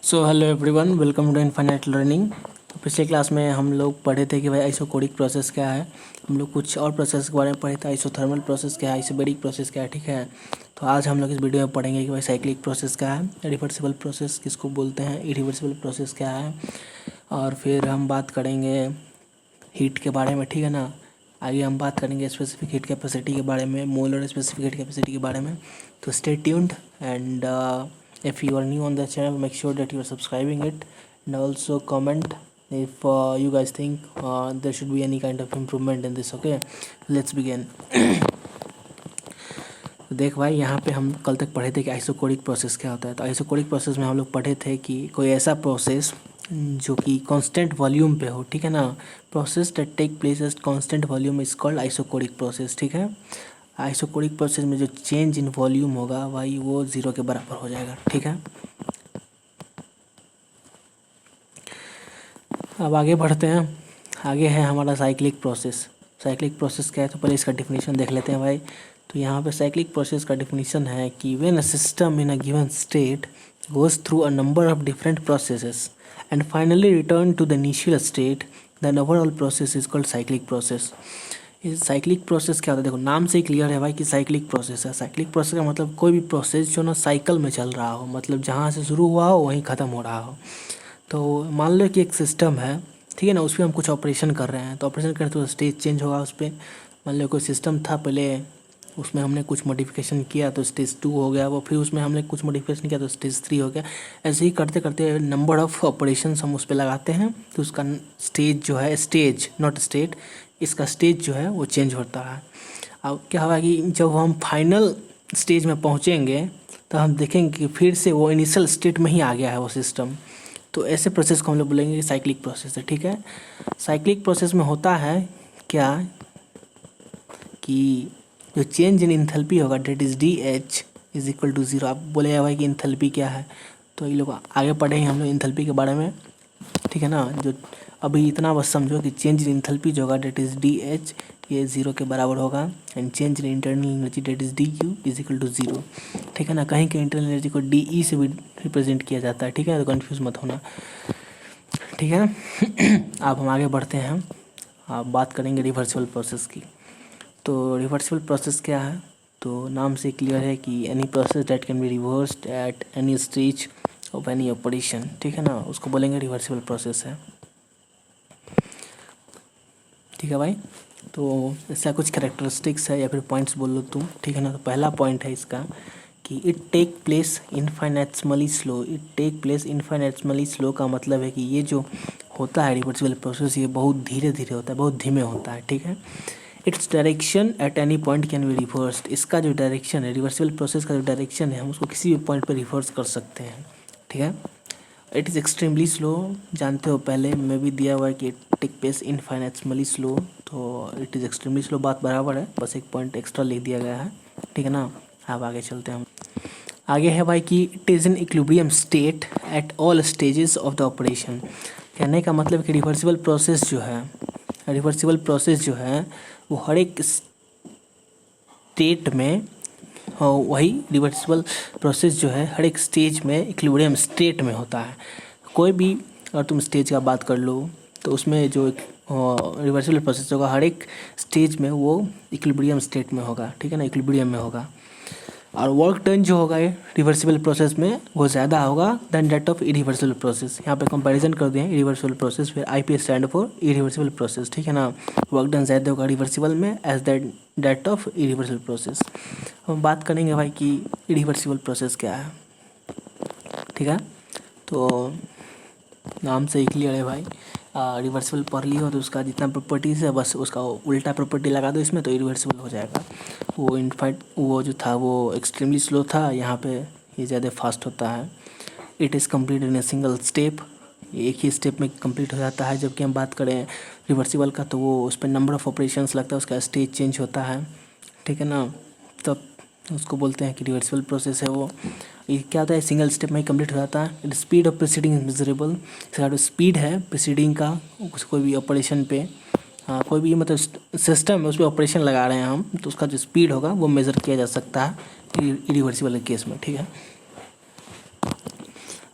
So hello everyone, welcome to infinite learning. तो पिछले class में हम लोग पढ़े थे कि भाई आइसोकोरिक प्रोसेस क्या है। हम लोग कुछ और प्रोसेस के बारे में पढ़े थे, आइसोथर्मल प्रोसेस क्या है, आइसोबैरिक प्रोसेस क्या है, ठीक है। तो आज हम लोग इस वीडियो में पढ़ेंगे कि भाई साइक्लिक प्रोसेस क्या है, रिवर्सिबल प्रोसेस किसको बोलते हैं, इरिवर्सिबल प्रोसेस क्या है, और फिर हम बात करेंगे हीट के बारे में, ठीक है ना। आगे हम बात करेंगे स्पेसिफिक हीट कैपेसिटी के बारे में, मोलर स्पेसिफिक हीट कैपेसिटी के बारे में। तो stay tuned and if you are new on the channel, make sure that you are subscribing it, and also comment if you guys think there should be any kind of improvement in this. Okay, let's begin. तो देख भाई, यहाँ पे हम कल तक पढ़े थे कि आइसोकोरिक प्रोसेस क्या होता है। तो आइसोकोरिक प्रोसेस में हम लोग पढ़े थे कि कोई ऐसा प्रोसेस जो कि कांस्टेंट वॉल्यूम पे हो, ठीक है ना। Process that take place at constant volume is called isochoric process, ठीक है। आइसोकोरिक प्रोसेस में जो चेंज इन वॉल्यूम होगा भाई वो ज़ीरो के बराबर हो जाएगा, ठीक है। अब आगे बढ़ते हैं। आगे है हमारा साइक्लिक प्रोसेस। साइक्लिक प्रोसेस क्या है, तो पहले इसका डिफिनीशन देख लेते हैं भाई। तो यहाँ पे साइक्लिक प्रोसेस का डिफिनीशन है कि when a system in a given state goes through a number of different processes and finally return to the initial state, then overall process is called cyclic process. ये cyclic process क्या होता है, देखो नाम से ही clear है भाई कि साइक्लिक प्रोसेस है। साइक्लिक प्रोसेस का मतलब कोई भी प्रोसेस जो ना साइकिल में चल रहा हो, मतलब जहाँ से शुरू हुआ हो वहीं ख़त्म हो रहा हो। तो मान लो कि एक सिस्टम है, ठीक है ना, उस पर हम कुछ ऑपरेशन कर रहे हैं। तो ऑपरेशन करें तो स्टेज चेंज होगा उस पर। मान लो कोई सिस्टम था पहले, उसमें हमने कुछ मॉडिफिकेशन किया तो स्टेज 2 हो गया वो, फिर उसमें हमने कुछ मॉडिफिकेशन किया तो स्टेज 3 हो गया। ऐसे ही करते करते नंबर ऑफ़ ऑपरेशंस हम उस पर लगाते हैं तो उसका स्टेज जो है, स्टेज नॉट स्टेट, इसका स्टेज जो है वो चेंज होता है। अब क्या होगा कि जब हम फाइनल स्टेज में पहुँचेंगे तो हम देखेंगे कि फिर से वो इनिशियल स्टेट में ही आ गया है वो सिस्टम। तो ऐसे प्रोसेस को हम लोग बोलेंगे कि साइक्लिक प्रोसेस है, ठीक है। साइक्लिक प्रोसेस में होता है क्या कि जो चेंज इन इंथैल्पी होगा that is D H is equal to zero. आप बोले भाई कि इंथैल्पी क्या है, तो ये लोग आगे पढ़ेंगे हम लोग इंथैल्पी के बारे में, ठीक है ना। जो अभी इतना बस समझो कि चेंज इन इंथैल्पी जो होगा डेट इज़ डी एच, ये ज़ीरो के बराबर होगा। And change in internal energy that is D Q is equal to zero, ठीक है ना। कहीं के इंटरनल एनर्जी को डी ई से भी रिप्रेजेंट किया जाता है, ठीक है, तो कन्फ्यूज़ मत होना, ठीक है। अब हम आगे बढ़ते हैं। आप बात करेंगे रिवर्सिबल प्रोसेस की। तो रिवर्सिबल प्रोसेस क्या है, तो नाम से क्लियर है कि any process that can be reversed at any stage of any operation, ठीक है ना, उसको बोलेंगे रिवर्सिबल प्रोसेस है, ठीक है भाई। तो इसका कुछ कैरेक्टरिस्टिक्स है या फिर पॉइंट्स बोल लो तुम, ठीक है ना। तो पहला पॉइंट है इसका कि it take place infinitesimally slow. It take place infinitesimally slow का मतलब है कि ये जो होता है रिवर्सिबल प्रोसेस, ये बहुत धीरे धीरे होता है, बहुत धीमे होता है, ठीक है। Its direction at any point can be reversed. इसका जो डायरेक्शन है, रिवर्सिबल प्रोसेस का जो डायरेक्शन है, हम उसको किसी भी पॉइंट पर रिवर्स कर सकते हैं, ठीक है। इट इज़ एक्सट्रीमली स्लो, जानते हो पहले में भी दिया हुआ है कि टेक प्लेस इनफाइनेटमली स्लो, तो इट इज़ एक्सट्रीमली स्लो बात बराबर है, बस एक पॉइंट एक्स्ट्रा लिख दिया गया है, ठीक है ना। अब आगे चलते हैं हम। आगे है भाई कि it is in equilibrium state at all stages of the operation. कहने का मतलब कि रिवर्सिबल प्रोसेस जो है, रिवर्सिबल प्रोसेस जो है वो हर एक स्टेट में, वही रिवर्सिबल प्रोसेस जो है हर एक स्टेज में इक्विलिब्रियम स्टेट में होता है। कोई भी अगर तुम स्टेज का बात कर लो तो उसमें जो रिवर्सिबल प्रोसेस होगा हर एक स्टेज में वो इक्विलिब्रियम स्टेट में होगा, ठीक है ना, इक्विलिब्रियम में होगा। और वर्क डन जो होगा ये रिवर्सिबल प्रोसेस में वो ज़्यादा होगा than that of irreversible process. यहाँ पे कंपैरिजन कर दिए इरिवर्सिबल प्रोसेस, फिर I stand for irreversible process, ठीक है ना। वर्क डन ज़्यादा होगा रिवर्सिबल में as that of irreversible process. हम बात करेंगे भाई कि इरिवर्सिबल प्रोसेस क्या है, ठीक है। तो नाम से ही क्लियर है भाई, रिवर्सिबल पढ़ लियो तो उसका जितना प्रॉपर्टीज़ है बस उसका उल्टा प्रॉपर्टी लगा दो इसमें तो इरिवर्सिबल हो जाएगा। वो इनफैक्ट वो जो था वो एक्सट्रीमली स्लो था, यहाँ पे ये ज़्यादा फास्ट होता है। It is complete in a single step, एक ही स्टेप में कंप्लीट हो जाता है। जबकि हम बात करें रिवर्सिबल का तो वो उस पर नंबर ऑफ़ ऑपरेशंस लगता है, उसका स्टेज चेंज होता है, ठीक है ना। तब उसको बोलते हैं कि रिवर्सिबल प्रोसेस है वो। ये क्या होता है, सिंगल स्टेप में ही कंप्लीट हो जाता है। Speed of proceeding is measurable. इसका जो स्पीड है प्रोसीडिंग का, कोई भी ऑपरेशन पे, कोई भी मतलब सिस्टम है उस पर ऑपरेशन लगा रहे हैं हम, तो उसका जो स्पीड होगा वो मेज़र किया जा सकता है इरिवर्सिबल के केस में, ठीक है।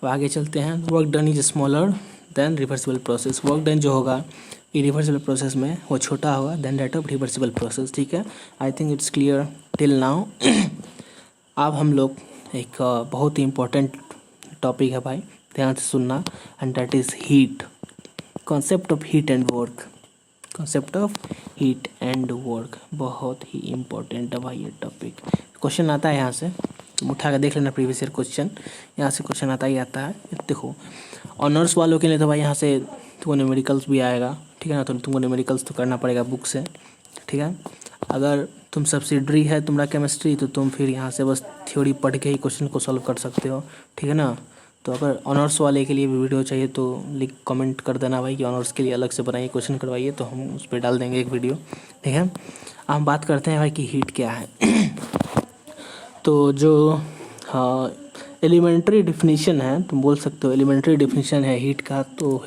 अब आगे चलते हैं। Work done is smaller than reversible process. Work done जो होगा इरिवर्सिबल प्रोसेस में वो छोटा होगा than that of reversible process. ठीक है, I think it's clear till now. अब हम लोग एक बहुत ही इम्पोर्टेंट टॉपिक है भाई, ध्यान से सुनना, and that is heat. Concept of heat and work. Concept of heat and work बहुत ही इम्पोर्टेंट है भाई ये टॉपिक। क्वेश्चन आता है यहाँ से, तुम उठा कर देख लेना प्रीवियस ईयर क्वेश्चन, यहाँ से क्वेश्चन आता ही आता है। देखो ऑनर्स वालों के लिए तो भाई यहाँ से तुमको न्यूमेरिकल्स भी आएगा, ठीक है ना, तो तुमको न्यूमेरिकल्स तो करना पड़ेगा बुक से, ठीक है। अगर तुम सब्सिडरी है तुम्हारा केमिस्ट्री तो तुम फिर यहाँ से बस थ्योरी पढ़ के ही क्वेश्चन को सॉल्व कर सकते हो, ठीक है ना। तो अगर ऑनर्स वाले के लिए भी वीडियो चाहिए तो लिख कमेंट कर देना भाई कि ऑनर्स के लिए अलग से बनाइए, क्वेश्चन करवाइए, तो हम उस पर डाल देंगे एक वीडियो, ठीक है। हम बात करते हैं भाई कि हीट क्या है। तो जो हाँ एलिमेंट्री डिफिनीशन है, तुम बोल सकते हो एलिमेंट्री डिफिनीशन है हीट का, तो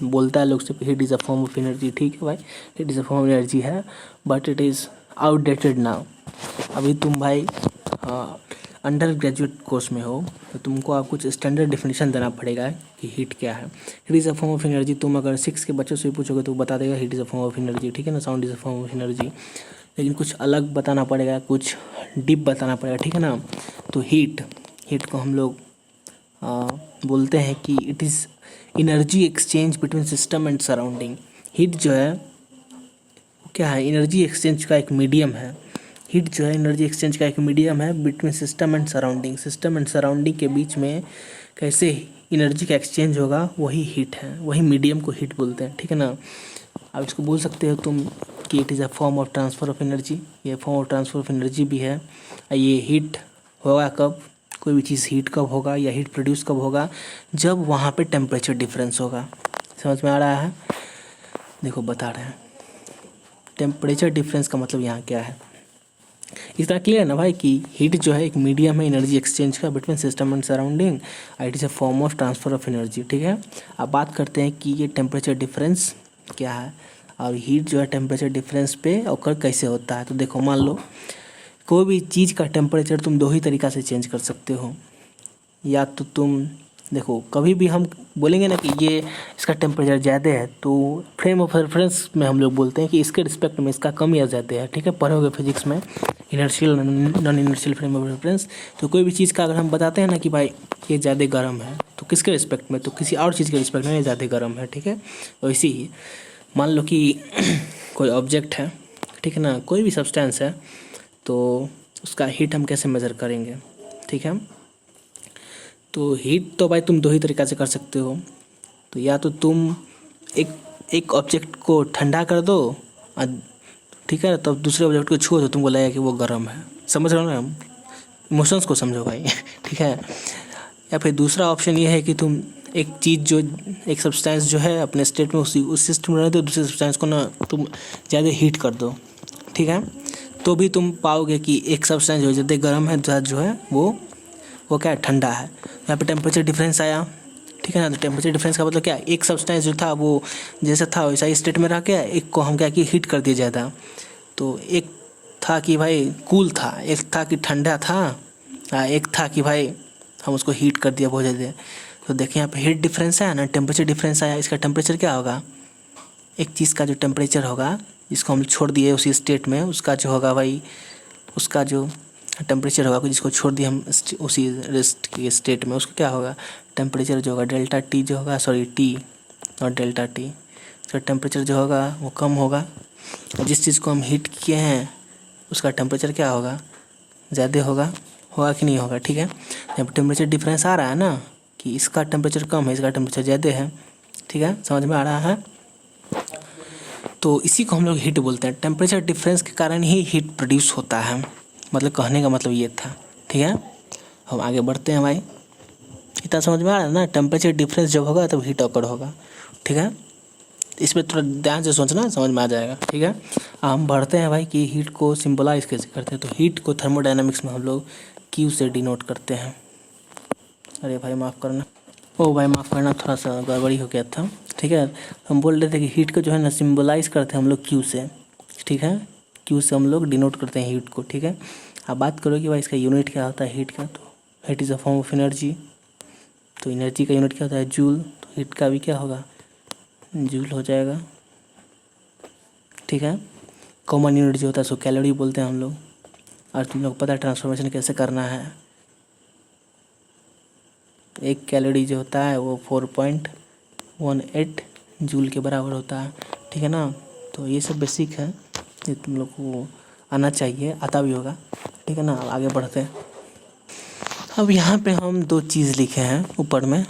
बोलता है लोग से heat is a form of energy. ठीक है भाई, heat is a form of energy है, but it is outdated now. अभी तुम भाई अंडर ग्रेजुएट कोर्स में हो तो तुमको आप कुछ स्टैंडर्ड डिफिनीशन देना पड़ेगा कि हीट क्या है। Heat is a form of energy तुम अगर 6 के बच्चों से पूछोगे तो बता देगा heat is a form of energy, ठीक है ना, sound is a form of energy. लेकिन कुछ अलग बताना पड़ेगा, कुछ डीप बताना पड़ेगा, ठीक है ना। तो हीट को हम लोग बोलते हैं कि it is energy exchange between system and surrounding. Heat जो है क्या है, एनर्जी एक्सचेंज का एक मीडियम है। हीट जो है एनर्जी एक्सचेंज का एक मीडियम है between system and surrounding. System and surrounding के बीच में कैसे एनर्जी का एक्सचेंज होगा वही हीट है, वही मीडियम को हीट बोलते हैं, ठीक है ना। अब इसको बोल सकते हो तुम कि it is a form of transfer of energy. ये form of transfer of energy भी है। ये हीट होगा कब, कोई भी चीज़ हीट कब होगा या हीट प्रोड्यूस कब होगा, जब वहाँ पे टेम्परेचर डिफरेंस होगा। समझ में आ रहा है? देखो बता रहे हैं टेम्परेचर डिफरेंस का मतलब यहाँ क्या है। इस तरह क्लियर है ना भाई कि हीट जो है एक मीडियम है एनर्जी एक्सचेंज का between system and surrounding, it is a form of transfer of energy, ठीक है। अब बात करते हैं कि ये टेम्परेचर डिफरेंस क्या है और हीट जो है टेम्परेचर डिफरेंस पे ऑकर कैसे होता है। तो देखो मान लो कोई भी चीज़ का टेम्परेचर तुम दो ही तरीक़ा से चेंज कर सकते हो। या तो तुम देखो कभी भी हम बोलेंगे ना कि ये इसका टेम्परेचर ज़्यादा है तो फ्रेम ऑफ रेफरेंस में हम लोग बोलते हैं कि इसके रिस्पेक्ट में इसका कम या ज़्यादा है, ठीक है। पढ़ोगे फिजिक्स में inertial non inertial frame of reference. तो कोई भी चीज़ का अगर हम बताते हैं ना कि भाई ये ज़्यादा गर्म है तो किसके रिस्पेक्ट में, तो किसी और चीज़ के रिस्पेक्ट में ये ज़्यादा गर्म है, ठीक है। तो इसी ही मान लो कि कोई ऑब्जेक्ट है, ठीक है ना, कोई भी सब्सटेंस है, तो उसका हीट हम कैसे मेज़र करेंगे, ठीक है। तो हीट तो भाई तुम दो ही तरीक़ा से कर सकते हो। तो या तो तुम एक ऑब्जेक्ट को ठंडा कर दो, ठीक है, तब दूसरे ऑब्जेक्ट को छुओ तो तुमको लगेगा कि वो गर्म है। समझ रहे हो ना, इमोशंस को समझो भाई ठीक है। या फिर दूसरा ऑप्शन ये है कि तुम एक चीज़ जो एक सब्सटेंस जो है अपने स्टेट में उस सिस्टम में रहने दो, दूसरे सब्सटेंस को ना तुम ज़्यादा हीट कर दो, ठीक है। तो भी तुम पाओगे कि एक सब्सटेंस जो ज़्यादा गर्म है, जो है वो क्या है, ठंडा है। यहाँ पे टेम्परेचर डिफरेंस आया, ठीक है ना। तो टेम्परेचर डिफरेंस का मतलब क्या है, एक सब्सटेंस जो था वो जैसा था वैसा ही स्टेट में रह गया, एक को हम क्या कि हीट कर दिया ज़्यादा। तो एक था कि भाई कूल था, एक था कि ठंडा था, एक था कि भाई हम उसको हीट कर दिया बहुत ज़्यादा। तो देखिए यहाँ पे हीट डिफरेंस है ना, टेम्परेचर डिफरेंस आया। इसका टेम्परेचर क्या होगा, एक चीज़ का जो टेम्परेचर होगा जिसको हम छोड़ दिए उसी स्टेट में, उसका जो होगा भाई, उसका जो टेम्परेचर होगा जिसको छोड़ दिए हम उसी रेस्ट की स्टेट में, उसको क्या होगा, टेम्परेचर जो होगा डेल्टा टी जो होगा, सॉरी टी और डेल्टा टी, तो टेम्परेचर जो होगा वो कम होगा। जिस चीज़ को हम हीट किए हैं उसका टेम्परेचर क्या होगा, ज़्यादा होगा कि नहीं होगा, ठीक है। जब टेम्परेचर डिफरेंस आ रहा है ना कि इसका टेम्परेचर कम है इसका टेम्परेचर ज़्यादा है, ठीक है, समझ में आ रहा है। तो इसी को हम लोग हीट बोलते हैं। टेम्परेचर डिफरेंस के कारण ही हीट प्रोड्यूस होता है, मतलब कहने का मतलब ये था, ठीक है। हम आगे बढ़ते हैं भाई, इतना समझ में आ रहा है ना। टेम्परेचर डिफरेंस जब होगा तब हीट ऑकर होगा, ठीक है। इसमें थोड़ा ध्यान से सोचना, समझ में आ जाएगा, ठीक है। हम बढ़ते हैं भाई कि हीट को सिंबलाइज कैसे करते हैं। तो हीट को थर्मोडायनामिक्स में हम लोग क्यू से डिनोट करते हैं। अरे भाई माफ़ करना, ओ भाई माफ़ करना, थोड़ा सा गड़बड़ी हो गया था, ठीक है। हम बोल रहे थे कि हीट को जो है ना सिंबलाइज करते हैं हम लोग क्यू से, ठीक है। क्यू से हम लोग डिनोट करते हैं हीट को, ठीक है। आप बात करो कि भाई इसका यूनिट क्या होता है हीट का, तो heat is a form of energy, तो एनर्जी का यूनिट क्या होता है? जूल। तो हीट का भी क्या होगा? जूल हो जाएगा। ठीक है। कॉमन यूनिट जो होता है उसको कैलोरी बोलते हैं हम लोग। और तुम लोग पता है ट्रांसफॉर्मेशन कैसे करना है। एक कैलोरी जो होता है वो 4.18 जूल के बराबर होता है। ठीक है ना। तो ये सब बेसिक है, ये तुम लोग को आना चाहिए, आता भी होगा। ठीक है ना। अब आगे बढ़ते हैं। अब यहाँ पे हम दो चीज़ लिखे हैं ऊपर में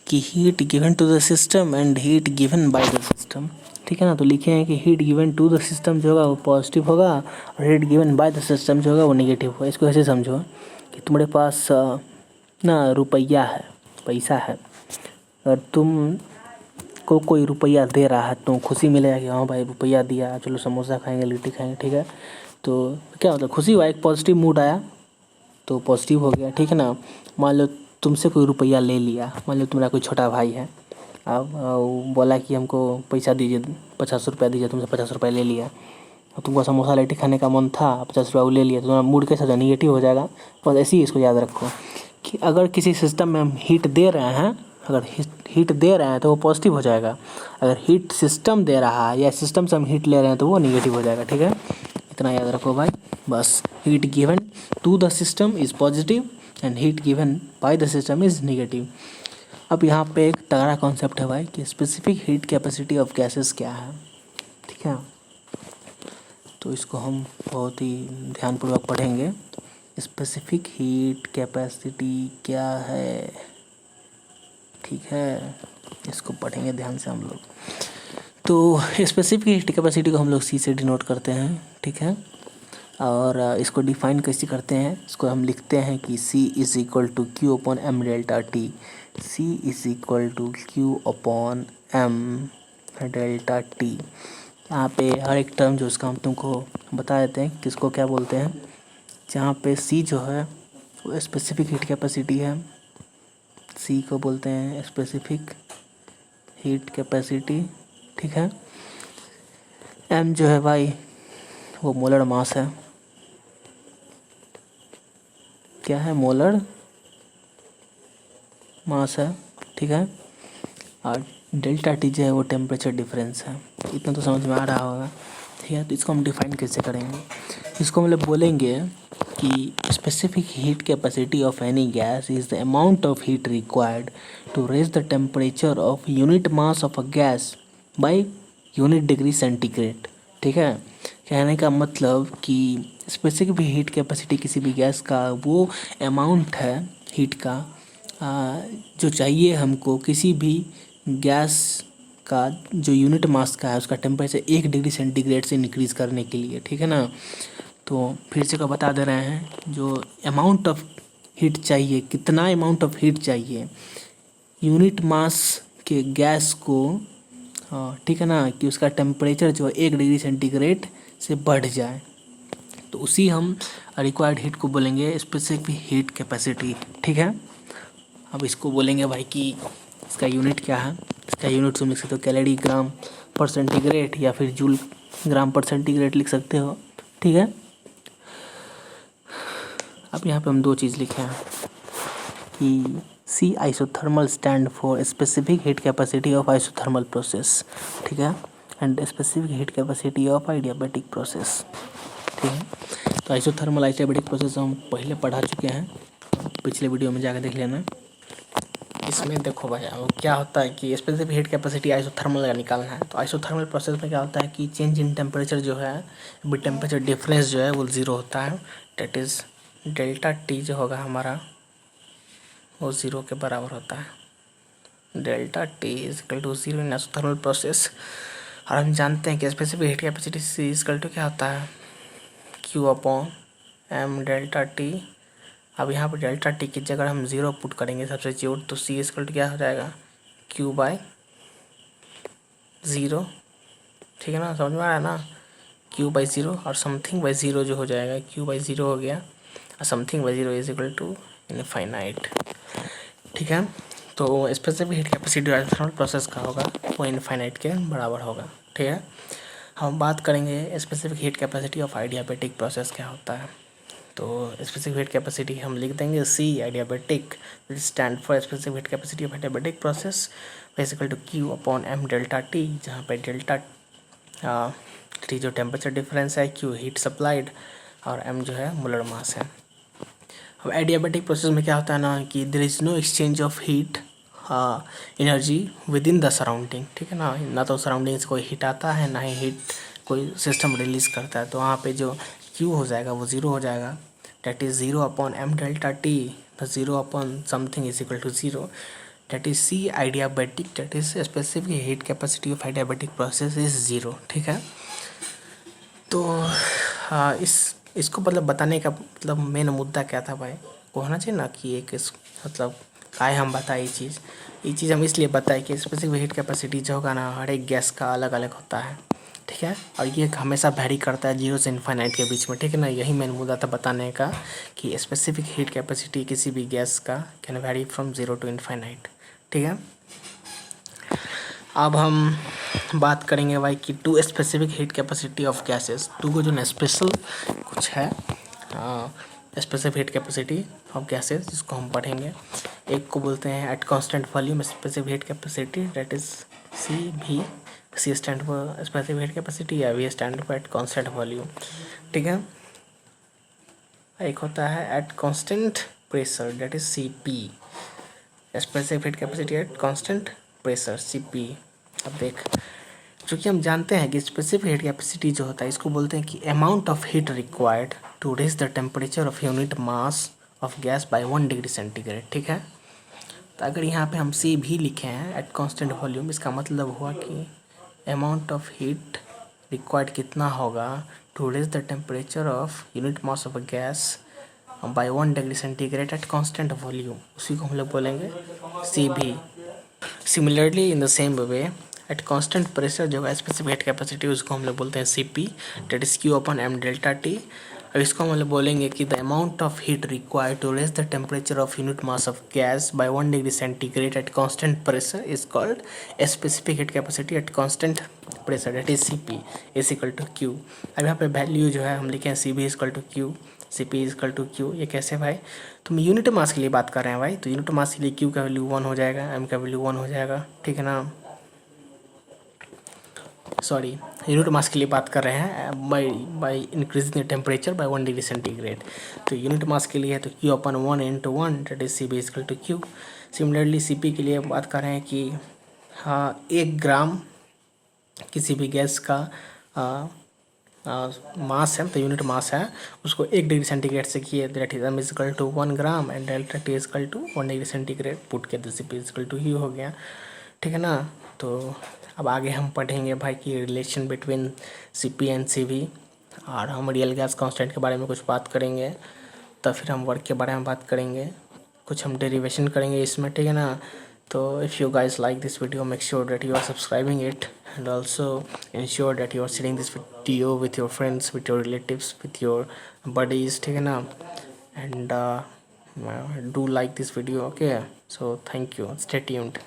कि heat given to the system and heat given by the system. ठीक है ना। तो लिखे हैं कि heat given to the system जो होगा वो पॉजिटिव होगा और heat given by the system जो होगा वो नेगेटिव होगा। इसको ऐसे समझो कि तुम्हारे पास ना रुपया है, पैसा है, और तुम को कोई रुपया दे रहा है तो खुशी मिलेगा कि हाँ भाई रुपया दिया, चलो समोसा खाएंगे, लिट्टी खाएंगे। ठीक है। तो क्या होता है? खुशी हुआ, एक पॉजिटिव मूड आया तो पॉजिटिव हो गया। ठीक है ना। मान लो तुमसे कोई रुपया ले लिया, मान लो तुम्हारा कोई छोटा भाई है, अब वो बोला कि हमको पैसा दीजिए, 50 रुपया दीजिए, तुमसे 50 रुपया ले लिया और तुमको समोसा लिट्टी खाने का मन था, 50 रुपया वो ले लिया, तो तुम्हारा मूड कैसा हो जाए? निगेटिव हो जाएगा। बस ऐसे ही इसको याद रखो कि अगर किसी सिस्टम में हम हीट दे रहे हैं, अगर हीट दे रहे हैं तो वो पॉजिटिव हो जाएगा। अगर हीट सिस्टम दे रहा है या सिस्टम से हम हीट ले रहे हैं तो वो निगेटिव हो जाएगा। ठीक है। इतना याद रखो भाई बस। Heat given to the system is positive and heat given by the system is negative. अब यहाँ पे एक तगड़ा कॉन्सेप्ट है भाई कि specific heat capacity of gases क्या है। ठीक है। तो इसको हम बहुत ही ध्यानपूर्वक पढ़ेंगे। स्पेसिफिक हीट कैपेसिटी क्या है? ठीक है। इसको पढ़ेंगे ध्यान से हम लोग। तो स्पेसिफिक हीट कैपेसिटी को हम लोग सी से डिनोट करते हैं। ठीक है। और इसको डिफाइन कैसे करते हैं? इसको हम लिखते हैं कि C is equal to Q upon M delta T. C is equal to Q upon M delta T. यहाँ पे हर एक टर्म जो उसका हम तुमको बता देते हैं किसको क्या बोलते हैं। जहाँ पे C जो है वो स्पेसिफिक हीट कैपेसिटी है, C को बोलते हैं स्पेसिफिक हीट कैपेसिटी। ठीक है। M जो है भाई वो मोलर मास है। क्या है? मोलर मास है। ठीक है। और डेल्टा टी जो है वो टेम्परेचर डिफरेंस है। इतना तो समझ में आ रहा होगा। ठीक है। तो इसको हम डिफाइन कैसे करेंगे? इसको मतलब बोलेंगे कि specific heat capacity of any gas is the amount of heat required to raise the temperature of unit mass of a gas by unit degree centigrade. ठीक है। कहने का मतलब कि स्पेसिफिक हीट कैपेसिटी किसी भी गैस का वो अमाउंट है हीट का जो चाहिए हमको किसी भी गैस का जो यूनिट मास का है उसका टेम्परेचर 1 डिग्री सेंटीग्रेड से इंक्रीज़ करने के लिए। ठीक है ना। तो फिर से को बता दे रहे हैं जो अमाउंट ऑफ हीट चाहिए, कितना अमाउंट ऑफ हीट चाहिए यूनिट मास के गैस को, ठीक है ना, कि उसका टेम्परेचर जो 1 डिग्री सेंटीग्रेड से बढ़ जाए, तो उसी हम रिक्वायर्ड हीट को बोलेंगे स्पेसिफिक हीट कैपेसिटी। ठीक है। अब इसको बोलेंगे भाई कि इसका यूनिट क्या है। इसका यूनिट तुम लिख सकते हो कैलोरी ग्राम पर सेंटीग्रेड या फिर जूल ग्राम पर सेंटीग्रेड लिख सकते हो। ठीक है। अब यहाँ पे हम दो चीज़ लिखे हैं कि C isothermal stand for specific heat capacity of isothermal process. ठीक है। And specific heat capacity of adiabatic process. ठीक है। तो आइसोथर्मल आइडियाबैटिक प्रोसेस हम पहले पढ़ा चुके हैं, पिछले वीडियो में जाकर देख लेना। इसमें देखो भाई अब क्या होता है कि स्पेसिफिक हीट कैपेसिटी आइसोथर्मल का निकालना है। तो आइसोथर्मल प्रोसेस में क्या होता है कि चेंज इन टेम्परेचर जो है, टेम्परेचर डिफरेंस जो है वो 0 होता है। डेट इज़ डेल्टा टी जो होगा हमारा वो 0 के बराबर होता है। Delta T is equal to 0 in isothermal process. और हम जानते हैं कि specific heat capacity C is equal to क्या होता है? Q upon M delta T. अब यहाँ पर डेल्टा टी की जगह हम 0 पुट करेंगे सब्स्टिट्यूट, तो सी इक्वल टू क्या हो जाएगा? Q by 0। ठीक है ना, समझ में आ रहा है ना? क्यू बाई 0 और समथिंग बाई 0 जो हो जाएगा, क्यू बाई 0 हो गया और something by 0 is equal to infinite. ठीक है। तो specific heat capacity thermal process का होगा वो इनफाइनाइट के बराबर होगा। ठीक है। हम बात करेंगे specific heat capacity of adiabatic process क्या होता है। तो स्पेसिफिक हीट कैपेसिटी हम लिख देंगे C adiabatic which stand for specific heat capacity of adiabatic process equal to Q upon M delta T, जहाँ पे डेल्टा टी जो टेम्परेचर डिफरेंस है, क्यू हीट सप्लाइड और एम जो है मोलर मास है। अब एडियाबेटिक प्रोसेस में क्या होता है ना कि there is no exchange of heat energy within the surrounding, ठीक है ना तो सराउंडिंग से कोई हीट आता है ना ही हीट कोई सिस्टम रिलीज़ करता है, तो वहाँ पे जो क्यू हो जाएगा वो ज़ीरो हो जाएगा, that is zero upon M delta T, the zero upon something is equal to zero, that is C adiabatic, that is specific heat capacity of adiabatic process is zero, ठीक है। तो इसको मतलब बताने का मतलब मेन मुद्दा क्या था भाई, को होना चाहिए ना कि एक मतलब काहे हम बताए ये चीज़ हम इसलिए बताए कि स्पेसिफिक हीट कैपेसिटी जो होगा ना हर एक गैस का अलग अलग होता है, ठीक है, और ये हमेशा वैरी करता है 0 से इनफाइनाइट के बीच में, ठीक है ना। यही मेन मुद्दा था बताने का कि स्पेसिफिक हीट कैपेसिटी किसी भी गैस का can vary from 0 to infinite, ठीक है। अब हम बात करेंगे भाई कि two specific heat capacity of gases, two को जो ना स्पेशल कुछ है specific heat capacity of gases जिसको हम पढ़ेंगे। एक को बोलते हैं at constant volume specific heat capacity, that is C V, C stand for specific heat capacity या V stand for at constant volume, ठीक है। एक होता है at constant pressure, that is C P, specific heat capacity at constant pressure C P. अब देख, चूँकि हम जानते हैं कि स्पेसिफिक हीट कैपेसिटी जो होता है इसको बोलते हैं कि amount of heat required to raise the temperature of unit mass of gas by 1 degree centigrade, ठीक है। तो अगर यहाँ पे हम सी भी लिखे हैं एट कांस्टेंट वॉल्यूम, इसका मतलब हुआ कि अमाउंट ऑफ हीट रिक्वायर्ड कितना होगा to raise the temperature of unit mass of gas by 1 degree centigrade at constant volume, उसी को हम लोग बोलेंगे सी भी। Similarly in the same way at constant pressure जो है स्पेसिफिक हीट कैपेसिटी उसको हम लोग बोलते हैं C P, that is Q upon M delta T. अब इसको हम लोग बोलेंगे कि the amount of heat required to raise the temperature of unit mass of gas by 1 degree centigrade at constant pressure is called specific heat capacity at constant pressure, that is C P is equal to Q. अब यहाँ पे value जो है हम लिखे हैं C V is equal to Q, C P is equal to Q. ये कैसे भाई, तो हम यूनिट मास के लिए बात कर रहे हैं भाई, तो यूनिट मास के लिए क्यू का वैल्यू 1 हो जाएगा, एम का वैल्यू 1 हो जाएगा, ठीक है ना। सॉरी, यूनिट मास के लिए बात कर रहे हैं by increasing the temperature by 1 degree centigrade, तो यूनिट मास के लिए है तो Q upon 1 into 1 that is C V equal to Q. Similarly C P के लिए बात कर रहे हैं कि हाँ 1 ग्राम किसी भी गैस का मास है, तो यूनिट मास है उसको 1 डिग्री सेंटीग्रेड से किए, that is M equal to 1 gram and delta T equal to 1 degree centigrade put के C P equal to U हो गया, ठीक है ना। तो अब आगे हम पढ़ेंगे भाई कि relation between C P and C V, और हम रियल गैस कांस्टेंट के बारे में कुछ बात करेंगे, तो फिर हम वर्क के बारे में बात करेंगे, कुछ हम डेरिवेशन करेंगे इसमें, ठीक है ना। तो if you guys like this video, make sure that you are subscribing it and also ensure that you are sharing this video with your friends, with your relatives, with your buddies, ठीक है ना। And do like this video, okay? So thank you, stay tuned.